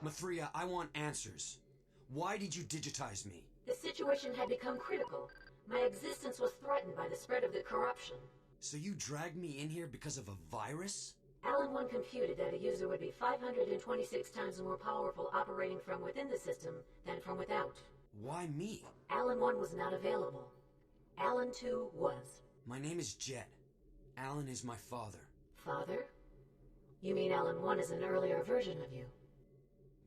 Mithria, I want answers. Why did you digitize me? The situation had become critical. My existence was threatened by the spread of the corruption. So you dragged me in here because of a virus? Alan 1 computed that a user would be 526 times more powerful operating from within the system than from without. Why me? Alan 1 was not available. Alan 2 was. My name is Jet. Alan is my father. Father? You mean Alan 1 is an earlier version of you?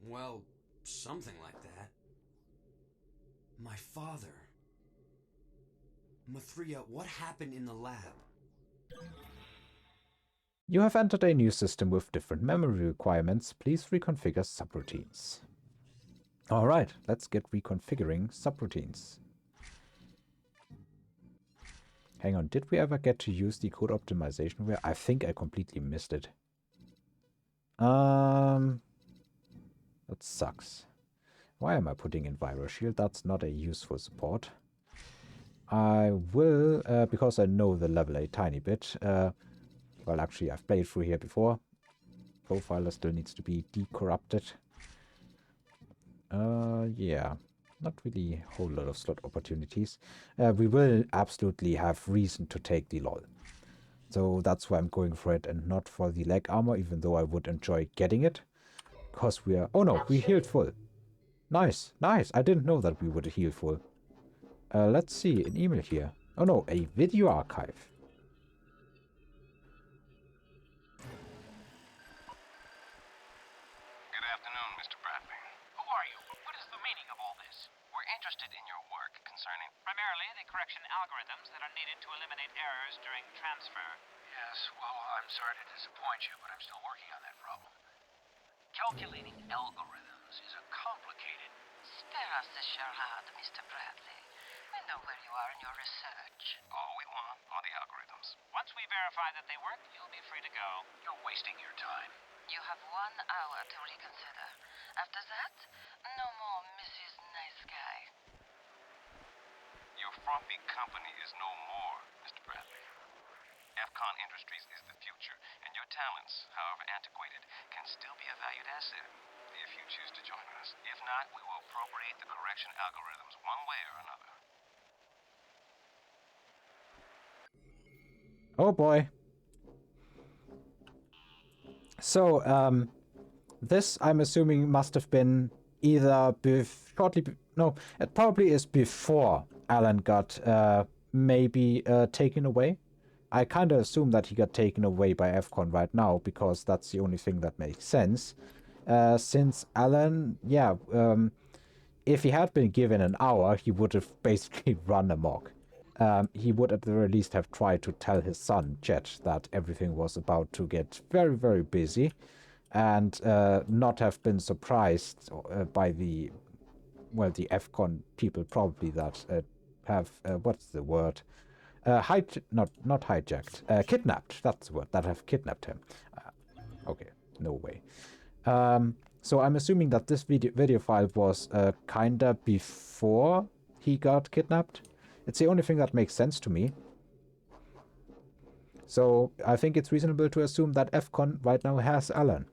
Well, something like that. My father. Mithria, what happened in the lab? You have entered a new system with different memory requirements. Please reconfigure subroutines. Alright, let's get reconfiguring subroutines. Hang on, did we ever get to use the code optimization where I think I completely missed it? That sucks. Why am I putting in Viral Shield? That's not a useful support. I will, because I know the level a tiny bit. Well, actually, I've played through here before. Profiler still needs to be decorrupted. Yeah, not really a whole lot of slot opportunities. We will absolutely have reason to take the LOL. So that's why I'm going for it and not for the leg armor, even though I would enjoy getting it. Because we are... Oh no, we healed full. Nice, nice. I didn't know that we would heal full. Let's see, an email here. Oh no, a video archive. Good afternoon, Mr. Bradley. Who are you? What is the meaning of all this? We're interested in your work concerning... Primarily the correction algorithms that are needed to eliminate errors during transfer. Yes, well, I'm sorry to disappoint you, but I'm still working on that problem. Calculating algorithms is a complicated... Spare us the charade, Mr. Bradley. We know where you are in your research. All we want are the algorithms. Once we verify that they work, you'll be free to go. You're wasting your time. You have 1 hour to reconsider. After that, no more Mrs. Nice Guy. Your frumpy company is no more, Mr. Bradley. FCON Industries is the future, and your talents, however antiquated, can still be a valued asset if you choose to join us. If not, we will appropriate the correction algorithms one way or another. Oh boy. So, this, I'm assuming, must have been either no, it probably is before Alan got maybe taken away. I kind of assume that he got taken away by FCON right now, because that's the only thing that makes sense. Since Alan, yeah, if he had been given an hour, he would have basically run amok. He would at the very least have tried to tell his son, Jet, that everything was about to get very, very busy, and not have been surprised by the, well, the FCON people probably that have, what's the word? Not hijacked, kidnapped, that's the word, that have kidnapped him. Okay, no way. So I'm assuming that this video file was kinda before he got kidnapped. It's the only thing that makes sense to me. So I think it's reasonable to assume that FCON right now has Alan.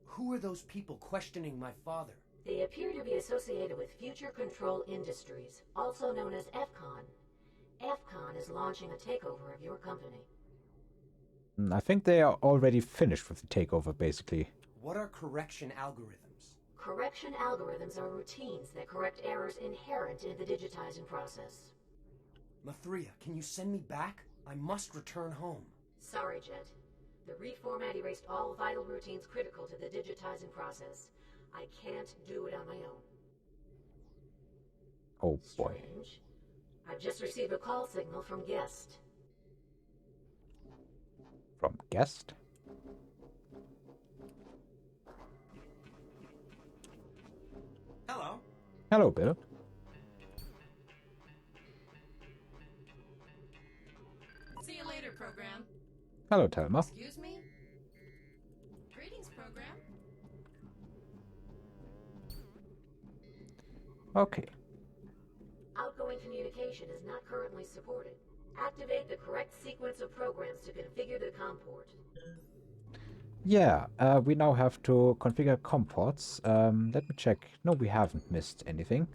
Who are those people questioning my father? They appear to be associated with Future Control Industries, also known as FCON. FCON is launching a takeover of your company. I think they are already finished with the takeover, basically. What are correction algorithms? Correction algorithms are routines that correct errors inherent in the digitizing process. Mithria, can you send me back? I must return home. Sorry, Jet. The reformat erased all vital routines critical to the digitizing process. I can't do it on my own. Oh boy. Strange. I've just received a call signal from Guest. From Guest? Hello. Hello, Bill. See you later, program. Hello, Telma. Excuse me? Greetings, program. Okay. Outgoing communication is not currently supported. Activate the correct sequence of programs to configure the COM port. Yeah, we now have to configure COM ports. Let me check. No, we haven't missed anything.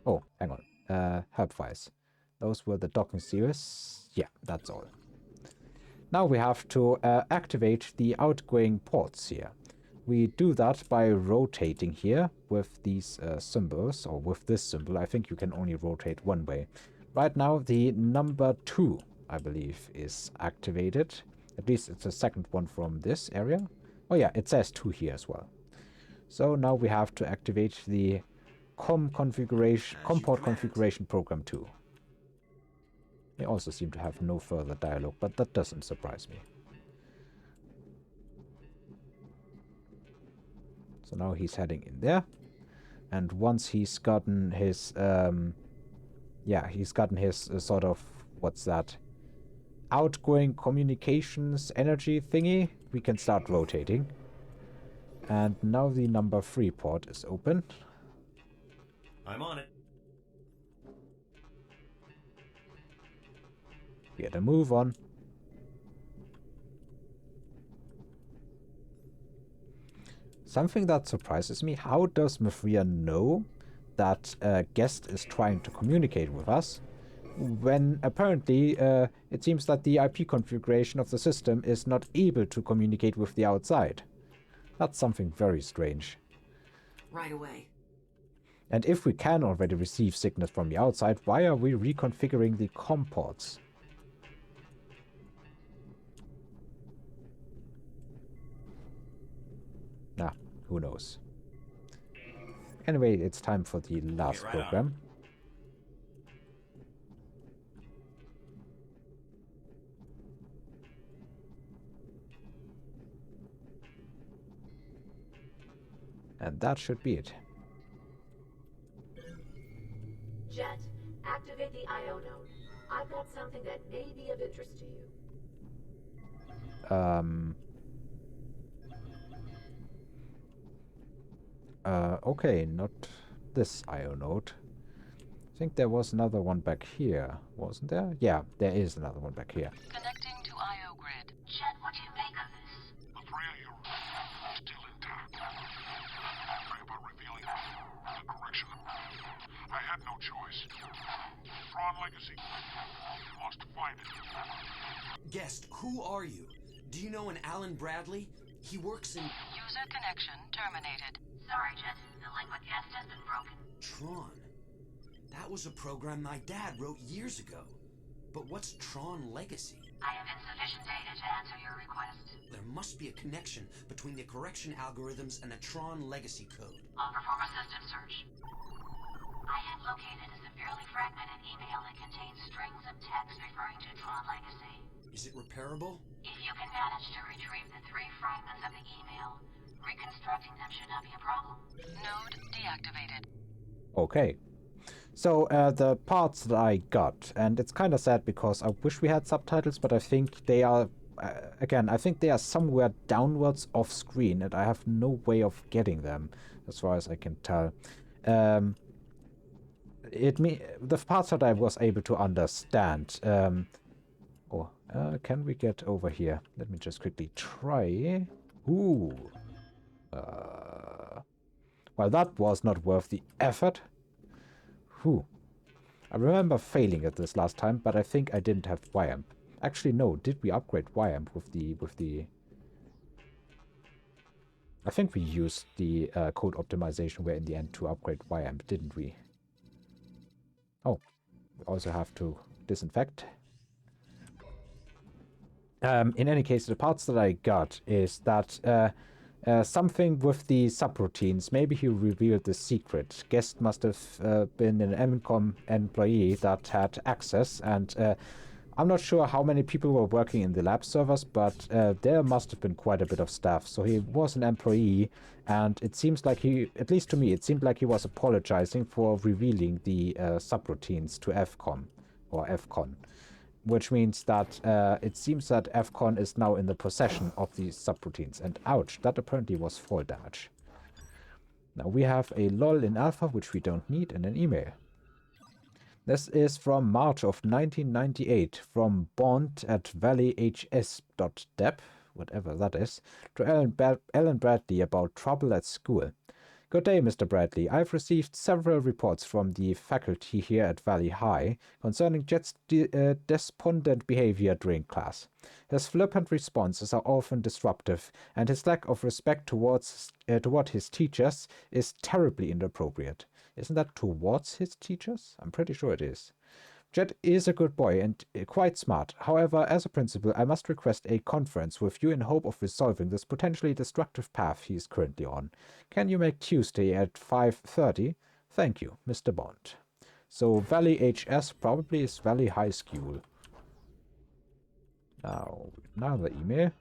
Oh, hang on. Help files. Those were the docking series. Yeah, that's all. Now we have to activate the outgoing ports here. We do that by rotating here with these symbols, or with this symbol. I think you can only rotate one way. Right now, the number 2, I believe, is activated. At least it's the second one from this area. Oh yeah, it says 2 here as well. So now we have to activate the COM port configuration program 2. They also seem to have no further dialogue, but that doesn't surprise me. So now he's heading in there. And once he's gotten his, sort of, what's that? Outgoing communications energy thingy, we can start rotating. And now the number 3 port is open. I'm on it. Get a move on. Something that surprises me, how does Mafria know that a guest is trying to communicate with us, when apparently it seems that the IP configuration of the system is not able to communicate with the outside? That's something very strange. Right away. And if we can already receive signals from the outside, why are we reconfiguring the COM ports? Nah, who knows. Anyway, it's time for the last program. And that should be it. Jet, activate the IO node. I've got something that may be of interest to you. Okay, not this IO node. I think there was another one back here, wasn't there? Yeah, there is another one back here. Connecting to IO grid. Jet, what do you make of this? The 3 of you are still intact. Pray about revealing the correction. I had no choice. Tron Legacy. Must find it. Guest, who are you? Do you know an Alan Bradley? He works in... User connection terminated. Sorry, Jet. The link with guest has been broken. Tron. That was a program my dad wrote years ago. But what's Tron Legacy? I have insufficient data to answer your request. There must be a connection between the correction algorithms and a Tron Legacy code. I'll perform a system search. I have located a severely fragmented email that contains strings of text referring to Tron Legacy. Is it repairable? If you can manage to retrieve the 3 fragments of the email, reconstructing them should not be a problem. Node deactivated. Okay. So, the parts that I got, and it's kind of sad because I wish we had subtitles, but I think they are, again, I think they are somewhere downwards off screen, and I have no way of getting them, as far as I can tell. The parts that I was able to understand, can we get over here? Let me just quickly try. Ooh. Well, that was not worth the effort. Whew. I remember failing at this last time, but I think I didn't have YAMP. Actually, no. Did we upgrade YAMP with the... I think we used the code optimization where in the end to upgrade YAMP, didn't we? Oh. We also have to disinfect. In any case, the parts that I got is that... something with the subroutines. Maybe he revealed the secret. Guest must have been an MCOM employee that had access, and I'm not sure how many people were working in the lab servers, but there must have been quite a bit of staff. So he was an employee, and it seems like he, at least to me, it seemed like he was apologizing for revealing the subroutines to FCOM, or FCON. Which means that it seems that FCON is now in the possession of these subroutines. And ouch, that apparently was fall damage. Now we have a lol in alpha, which we don't need, and an email. This is from March of 1998 from bond@valleyhs.dep, whatever that is, to Ellen Bradley about trouble at school. Good day, Mr. Bradley. I've received several reports from the faculty here at Valley High concerning Jet's despondent behavior during class. His flippant responses are often disruptive, and his lack of respect toward his teachers is terribly inappropriate. Isn't that towards his teachers? I'm pretty sure it is. Jet is a good boy and quite smart. However, as a principal, I must request a conference with you in hope of resolving this potentially destructive path he is currently on. Can you make Tuesday at 5:30? Thank you, Mr. Bond. So Valley HS probably is Valley High School. Now, another email.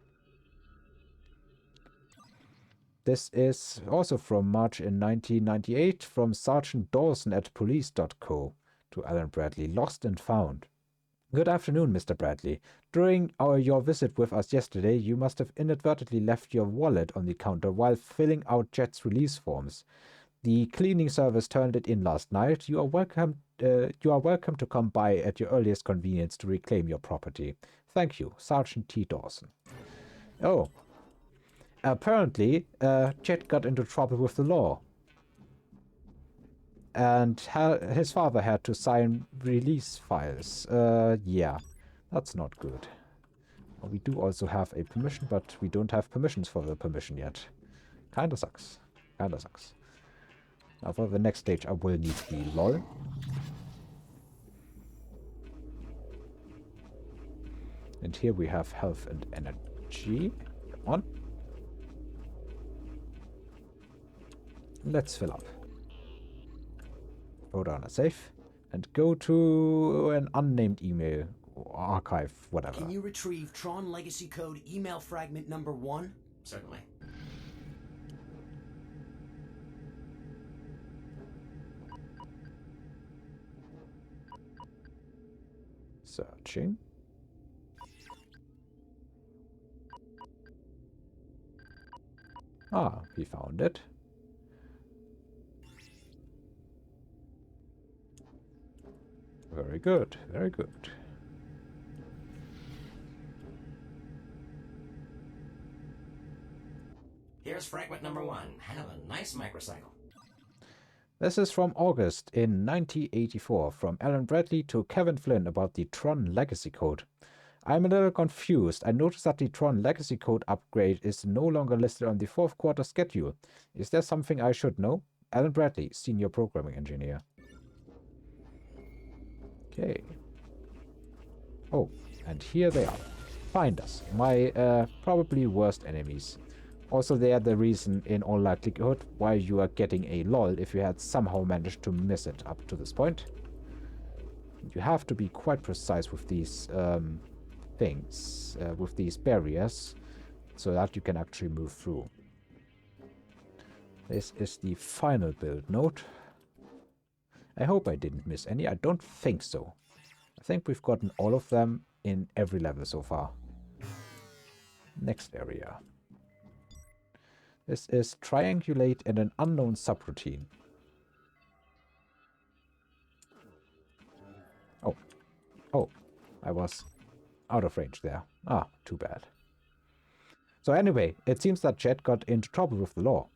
This is also from March in 1998 from Sergeant Dawson at police.co. to Alan Bradley, lost and found. Good afternoon, Mr. Bradley. During your visit with us yesterday, you must have inadvertently left your wallet on the counter while filling out Jet's release forms. The cleaning service turned it in last night. You are welcome to come by at your earliest convenience to reclaim your property. Thank you, Sergeant T. Dawson. Oh. Apparently, Jet got into trouble with the law. And his father had to sign release files. Yeah, that's not good. We do also have a permission, but we don't have permissions for the permission yet. Kinda sucks. Kinda sucks. Now for the next stage, I will need the LOL. And here we have health and energy. Come on. Let's fill up. Go down a safe and go to an unnamed email or archive, whatever. Can you retrieve Tron Legacy Code email fragment number 1? Certainly. Searching. Ah, we found it. Very good, very good. Here's fragment number 1. Have a nice microcycle. This is from August in 1984 from Alan Bradley to Kevin Flynn about the Tron Legacy Code. I'm a little confused. I noticed that the Tron Legacy Code upgrade is no longer listed on the 4th quarter schedule. Is there something I should know? Alan Bradley, Senior Programming Engineer. Okay. Oh, and here they are. Finders, my probably worst enemies. Also, they are the reason, in all likelihood, why you are getting a LOL if you had somehow managed to miss it up to this point. You have to be quite precise with these things, with these barriers, so that you can actually move through. This is the final build node. I hope I didn't miss any. I don't think so. I think we've gotten all of them in every level so far. Next area. This is triangulate in an unknown subroutine. Oh. Oh. I was out of range there. Ah, too bad. So anyway, it seems that Jet got into trouble with the law.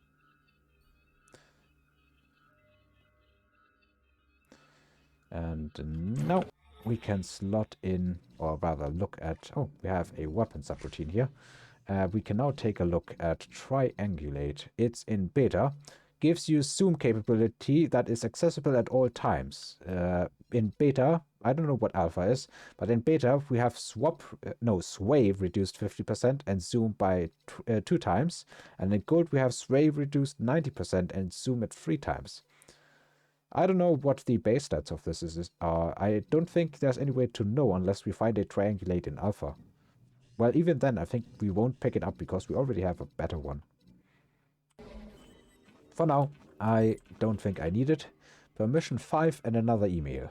And now we can slot in, or rather look at, oh, we have a weapon subroutine here. We can now take a look at Triangulate. It's in beta. Gives you zoom capability that is accessible at all times. In beta, I don't know what alpha is, but in beta we have sway reduced 50% and zoom by 2 times. And in gold we have sway reduced 90% and zoom at 3 times. I don't know what the base stats of this is. I don't think there's any way to know unless we find a Triangulate in alpha. Well, even then, I think we won't pick it up because we already have a better one. For now, I don't think I need it. Permission 5 and another email.